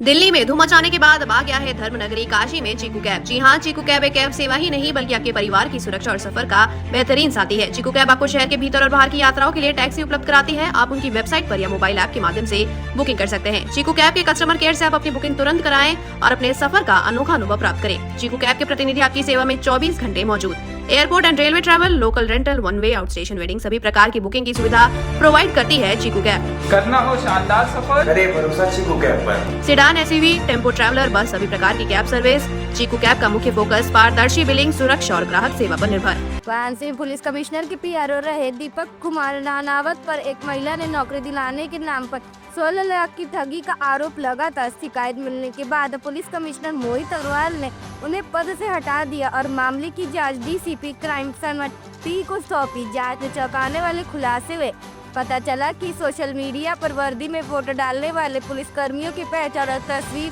दिल्ली में धूम मचाने के बाद अब आ गया है धर्मनगरी काशी में चीकू कैब। जी हाँ, चीकू कैब एक कैब सेवा ही नहीं बल्कि आपके परिवार की सुरक्षा और सफर का बेहतरीन साथी है। चीकू कैब आपको शहर के भीतर और बाहर की यात्राओं के लिए टैक्सी उपलब्ध कराती है। आप उनकी वेबसाइट पर या मोबाइल ऐप के माध्यम से बुकिंग कर सकते हैं। चीकू कैब के कस्टमर केयर से आप अपनी बुकिंग तुरंत कराएं और अपने सफर का अनोखा अनुभव प्राप्त करें। चीकू कैब के प्रतिनिधि आपकी सेवा में 24 घंटे मौजूद। Airport and railway travel, local rental, one way, out station waiting सभी प्रकार की बुकिंग की सुविधा प्रोवाइड करती है चीकू कैब। करना हो शानदार सफर, करे भरोसा चीकू कैब पर। सेडान, एसयूवी, टेम्पो ट्रैवलर, बस सभी प्रकार की कैब सर्विस। चीकू कैब का मुख्य फोकस पारदर्शी बिलिंग, सुरक्षा और ग्राहक सेवा पर निर्भर। वाराणसी पुलिस कमिश्नर के पीआरओ रहे दीपक कुमार रानावत पर एक महिला ने नौकरी दिलाने के नाम पर 16 लाख की ठगी का आरोप लगा था। शिकायत मिलने के बाद पुलिस कमिश्नर मोहित अग्रवाल ने उन्हें पद से हटा दिया और मामले की जांच डीसीपी क्राइम समिति को सौंपी। जांच में चौंकाने वाले खुलासे हुए। पता चला कि सोशल मीडिया पर वर्दी में फोटो डालने वाले पुलिस कर्मियों की पहचान और तस्वीर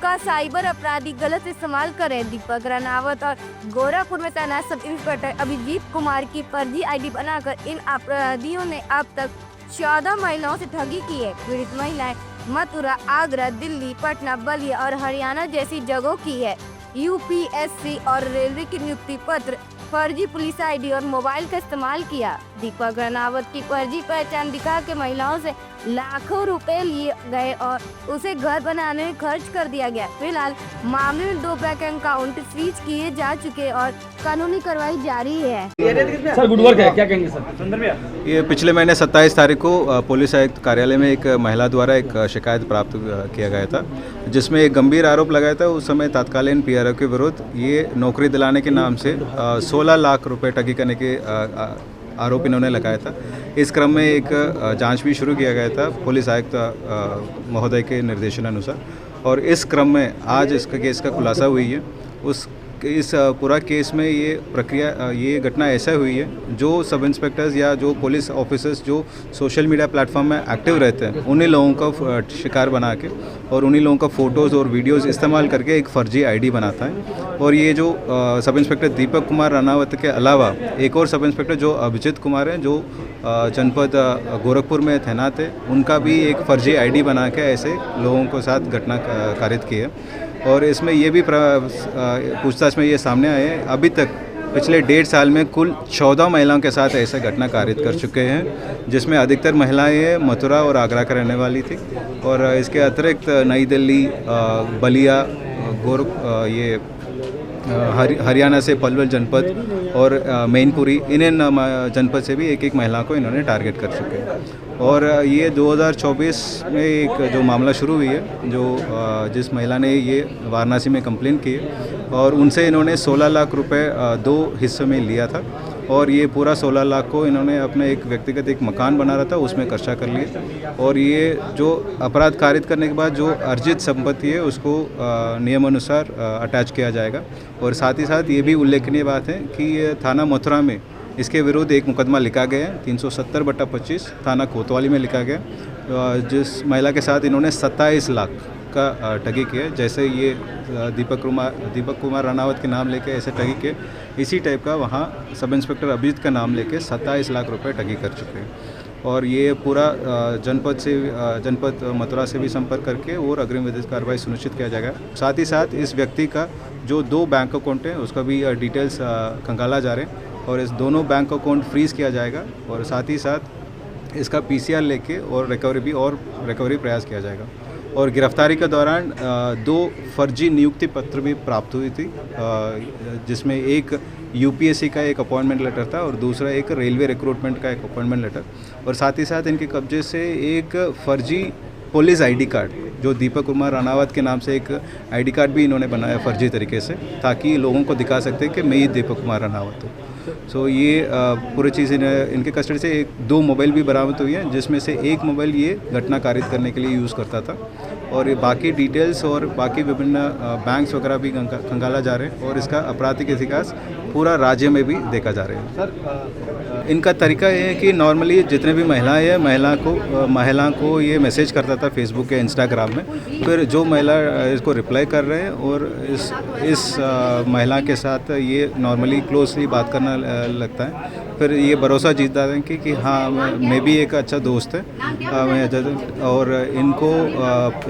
का साइबर अपराधी गलत इस्तेमाल करें। दीपक रानावत और गोरखपुर में तैनात सब इंस्पेक्टर अभिजीत कुमार की फर्जी आईडी बनाकर इन अपराधियों ने अब तक 14 महिलाओं से ठगी की है। पीड़ित महिलाएं मथुरा, आगरा, दिल्ली, पटना, बलिया और हरियाणा जैसी जगहों की है। यूपीएससी और रेलवे की नियुक्ति पत्र, फर्जी पुलिस आईडी और मोबाइल का इस्तेमाल किया। दीपक रानावत की फर्जी पहचान दिखा के महिलाओं से लाखों रुपए लिए गए और उसे घर बनाने में खर्च कर दिया गया। फिलहाल मामले में 2 बैंक अकाउंट फ्रीज किए जा चुके और कानूनी कार्रवाई जारी है। सर गुड वर्क है, क्या कहेंगे सर? ये पिछले महीने 27 तारीख को पुलिस आयुक्त कार्यालय में एक महिला द्वारा एक शिकायत प्राप्त किया गया था, जिसमें एक गंभीर आरोप लगाया था। उस समय तत्कालीन पीआरओ के विरुद्ध ये नौकरी दिलाने के नाम से 16 लाख रुपए ठगी करने के आरोप इन्होंने लगाया था। इस क्रम में एक जांच भी शुरू किया गया था पुलिस आयुक्त महोदय के निर्देशानुसार, और इस क्रम में आज इसका केस का खुलासा हुई है। इस पूरा केस में ये घटना ऐसा हुई है, जो सब इंस्पेक्टर्स या जो पुलिस ऑफिसर्स जो सोशल मीडिया प्लेटफॉर्म में एक्टिव रहते हैं, उन्हीं लोगों का शिकार बना के और उन्हीं लोगों का फ़ोटोज़ और वीडियोज़ इस्तेमाल करके एक फ़र्जी आईडी बनाता है। और ये जो सब इंस्पेक्टर दीपक कुमार रानावत के अलावा एक और सब इंस्पेक्टर जो अभिजीत कुमार हैं, जो जनपद गोरखपुर में तैनात है, उनका भी एक फ़र्जी आईडी बना के ऐसे लोगों के साथ घटना कारित की है। और इसमें ये भी पूछताछ में ये सामने आए हैं, अभी तक पिछले 1.5 साल में कुल 14 महिलाओं के साथ ऐसे घटना कारित कर चुके हैं, जिसमें अधिकतर महिलाएं मथुरा और आगरा का रहने वाली थी। और इसके अतिरिक्त नई दिल्ली, बलिया, हरियाणा से पलवल जनपद और मैनपुरी, इन जनपद से भी एक महिला को इन्होंने टारगेट कर चुके हैं। और ये 2024 में एक जो मामला शुरू हुई है, जिस महिला ने ये वाराणसी में कंप्लेन की है, और उनसे इन्होंने 16 लाख रुपए 2 हिस्सों में लिया था। और ये पूरा 16 लाख को इन्होंने अपने एक व्यक्तिगत एक मकान बना रहा था, उसमें खर्चा कर लिया। और ये जो अपराध कारित करने के बाद जो अर्जित संपत्ति है, उसको नियमानुसार अटैच किया जाएगा। और साथ ही साथ ये भी उल्लेखनीय बात है कि थाना मथुरा में इसके विरुद्ध एक मुकदमा लिखा गया है, 370/25 थाना कोतवाली में लिखा गया, जिस महिला के साथ इन्होंने 27 लाख का ठगी किया। जैसे ये दीपक कुमार रानावत के नाम लेके ऐसे ठगी के, इसी टाइप का वहाँ सब इंस्पेक्टर अभिजीत का नाम लेके 27 लाख रुपए ठगी कर चुके हैं। और ये पूरा जनपद मथुरा से भी संपर्क करके और अग्रिम विधिक कार्रवाई सुनिश्चित किया जाएगा। साथ ही साथ इस व्यक्ति का जो 2 बैंक अकाउंट हैं, उसका भी डिटेल्स खंगाला जा रहे हैं, और इस दोनों बैंक अकाउंट फ्रीज़ किया जाएगा। और साथ ही साथ इसका PCR लेके और रिकवरी प्रयास किया जाएगा। और गिरफ्तारी के दौरान 2 फर्जी नियुक्ति पत्र भी प्राप्त हुई थी, जिसमें एक यूपीएससी का एक अपॉइंटमेंट लेटर था और दूसरा एक रेलवे रिक्रूटमेंट का एक अपॉइंटमेंट लेटर। और साथ ही साथ इनके कब्जे से एक फर्जी पुलिस आईडी कार्ड, जो दीपक कुमार रानावत के नाम से एक आईडी कार्ड भी इन्होंने बनाया फर्जी तरीके से, ताकि लोगों को दिखा सकते हैं कि मैं ही दीपक कुमार रानावत हूँ। सो ये पूरी चीज़ इनके कस्टडी से 2 मोबाइल भी बरामद हुई हैं, जिसमें से एक मोबाइल ये घटना कारित करने के लिए यूज़ करता था। और ये बाकी डिटेल्स और बाकी विभिन्न बैंक्स वगैरह भी खंगाला जा रहे हैं, और इसका आपराधिक इतिहास पूरा राज्य में भी देखा जा रहा है। इनका तरीका ये है कि नॉर्मली जितने भी महिलाएं हैं महिला को ये मैसेज करता था फेसबुक या इंस्टाग्राम में, फिर जो महिला इसको रिप्लाई कर रहे हैं और इस महिला के साथ ये नॉर्मली क्लोजली बात करना लगता है, फिर ये भरोसा जीतता है कि हाँ मैं भी एक अच्छा दोस्त है और इनको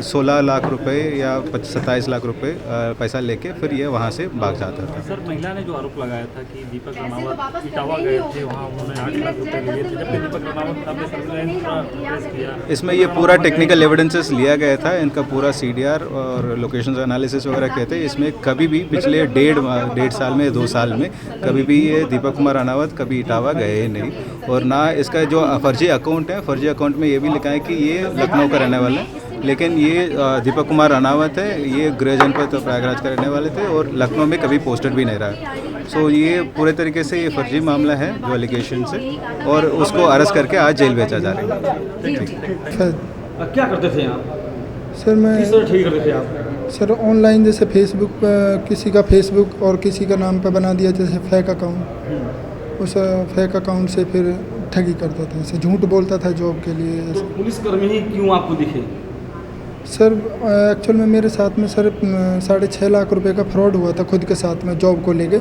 16 लाख रुपए या 27 लाख रुपए पैसा लेके फिर ये वहाँ से भाग जाता था। सर महिला ने जो आरोप लगाया था कि दीपक राणावत इटावा गए थे, वहाँ उन्होंने 8 लाख रुपए लिए थे, जबकि दीपक राणावत आपने सर्विलांस किया। इसमें ये पूरा टेक्निकल एविडेंसेस लिया गया था, इनका पूरा CDR और लोकेशन एनालिसिस वगैरह कहते हैं। इसमें कभी भी पिछले डेढ़ साल में 2 साल में कभी भी ये दीपक कुमार राणावत कभी इटावा गए नहीं, और ना इसका जो फर्जी अकाउंट है, फर्जी अकाउंट में ये भी लिखा है कि ये लखनऊ का रहने वाला है, लेकिन ये दीपक कुमार राणावत है, ये गृह जनपद प्रयागराज का रहने वाले थे और लखनऊ में कभी पोस्टेड भी नहीं रहा। सो ये पूरे तरीके से ये फर्जी मामला है जो एलिगेशन से, और उसको अरेस्ट करके आज जेल भेजा जा रहा है। क्या करते थे आप? सर मैं किस तरह ठगी करते थे आप? सर ऑनलाइन जैसे फेसबुक पर किसी का फेसबुक और किसी का नाम पे बना दिया जैसे फेक अकाउंट, उस फेक अकाउंट से फिर ठगी करता था, ऐसे झूठ बोलता था जॉब के लिए। तो पुलिसकर्मी ही क्यों आपको दिखे? सर एक्चुअल में मेरे साथ में सर 6.5 लाख रुपए का फ्रॉड हुआ था खुद के साथ में जॉब को लेके,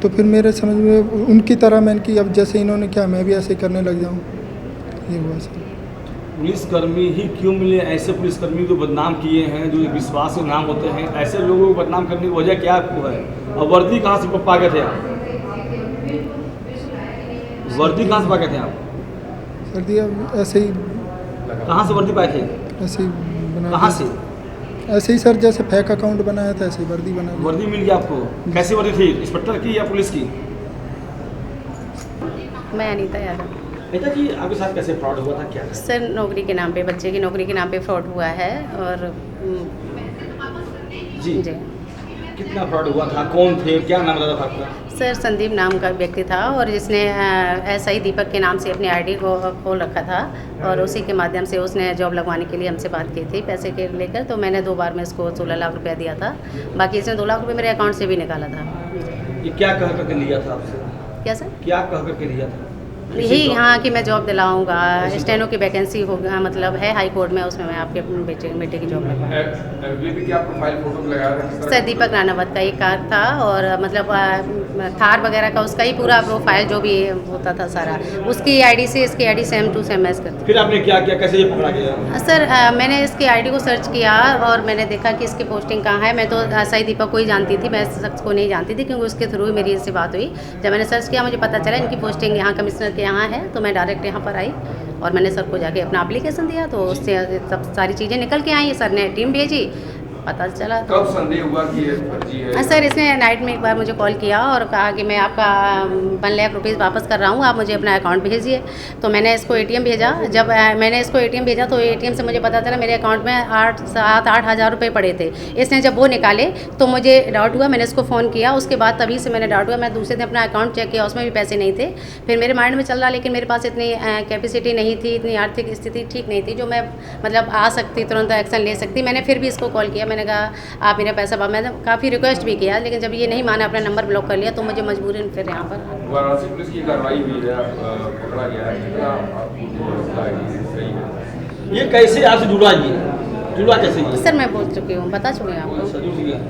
तो फिर मेरे समझ में उनकी तरह मैंने कि अब जैसे इन्होंने क्या मैं भी ऐसे करने लग जाऊँ, ये हुआ सर। पुलिसकर्मी ही क्यों मिले? ऐसे पुलिसकर्मी को बदनाम किए हैं जो विश्वास के नाम होते हैं, ऐसे लोगों को बदनाम करने की वजह क्या है? और वर्दी कहाँ से पा गए थे आप? वर्दी कहाँ से पा गए थे आप? सर दिया ऐसे ही। कहाँ से वर्दी पाए थे? ऐसे ही बना। कहाँ से? ऐसे ही सर, जैसे फेक अकाउंट बनाया था ऐसे ही वर्दी बना। वर्दी मिल गया आपको? कैसी वर्दी थी, इंस्पेक्टर की या पुलिस की? मैं अनीता यादव। बेटा जी आपके साथ कैसे फ्रॉड हुआ था, क्या? सर नौकरी के नाम पे, बच्चे की नौकरी के नाम पे फ्रॉड हुआ है। और जी कितना फ्रॉड हुआ था, कौन थे, क्या नाम था आपका? सर संदीप नाम का व्यक्ति था और जिसने ऐसा ही दीपक के नाम से अपनी आईडी को खोल रखा था और उसी के माध्यम से उसने जॉब लगवाने के लिए हमसे बात की थी पैसे के लेकर। तो मैंने 2 बार में इसको 16 लाख रुपया दिया था, बाकी इसने 2 लाख रुपये मेरे अकाउंट से भी निकाला था। ये क्या कह करके लिया था आपसे? क्या सर? क्या कह करके लिया था? यही यहाँ कि मैं जॉब दिलाऊंगा, स्टेनो की वैकेंसी होगा, मतलब है हाई कोर्ट में, उसमें मैं आपके बेटे की जॉब लगवाऊंगा। सर दीपक राणावत का एक कार था और मतलब थार वगैरह का उसका ही पूरा प्रोफाइल जो भी होता था सारा, उसकी आईडी से इसकी ID same to same match करती। फिर आपने क्या किया, कैसे ये पकड़ा गया? सर मैंने इसकी आईडी को सर्च किया और मैंने देखा कि इसकी पोस्टिंग कहाँ है। मैं तो सही दीपक को ही जानती थी, मैं इस शख्स को नहीं जानती थी, क्योंकि उसके थ्रू मेरी इससे बात हुई। जब मैंने सर्च किया मुझे पता चला इनकी पोस्टिंग यहाँ कमिश्नर के यहाँ है, तो मैं डायरेक्ट यहाँ पर आई और मैंने सर को जाके अपना एप्लीकेशन दिया, तो उससे सब सारी चीज़ें निकल के आई। सर ने टीम भेजी, पता चला। कब संदेह हुआ कि ये फर्जी है? सर इसने नाइट में एक बार मुझे कॉल किया और कहा कि मैं आपका 1 लाख रुपीज़ वापस कर रहा हूँ, आप मुझे अपना अकाउंट भेजिए। तो मैंने इसको ATM भेजा। जब मैंने इसको ATM भेजा तो ATM से मुझे पता चला मेरे अकाउंट में 7-8 हज़ार रुपये पड़े थे। इसने जब वो निकाले तो मुझे डाउट हुआ, मैंने इसको फ़ोन किया। उसके बाद तभी से मैंने डाउट हुआ, मैं दूसरे दिन अपना अकाउंट चेक किया, उसमें भी पैसे नहीं थे। फिर मेरे माइंड में चल रहा, लेकिन मेरे पास इतनी कैपेसिटी नहीं थी, इतनी आर्थिक स्थिति ठीक नहीं थी जो मैं मतलब आ सकती, तुरंत एक्शन ले सकती। मैंने फिर भी इसको कॉल किया, मैंने कहा आप मेरा पैसा, मैंने काफ़ी रिक्वेस्ट भी किया, लेकिन जब ये नहीं माना, अपना नंबर ब्लॉक कर लिया, तो मुझे मजबूरन फिर यहाँ पर वाराणसी पुलिस की कार्रवाई हुई है, पकड़ा गया है, कितना आपको सही है? ये कैसे आपसे जुड़ा कैसे? सर मैं बोल चुकी हूँ, बता चुकी हूँ आपको।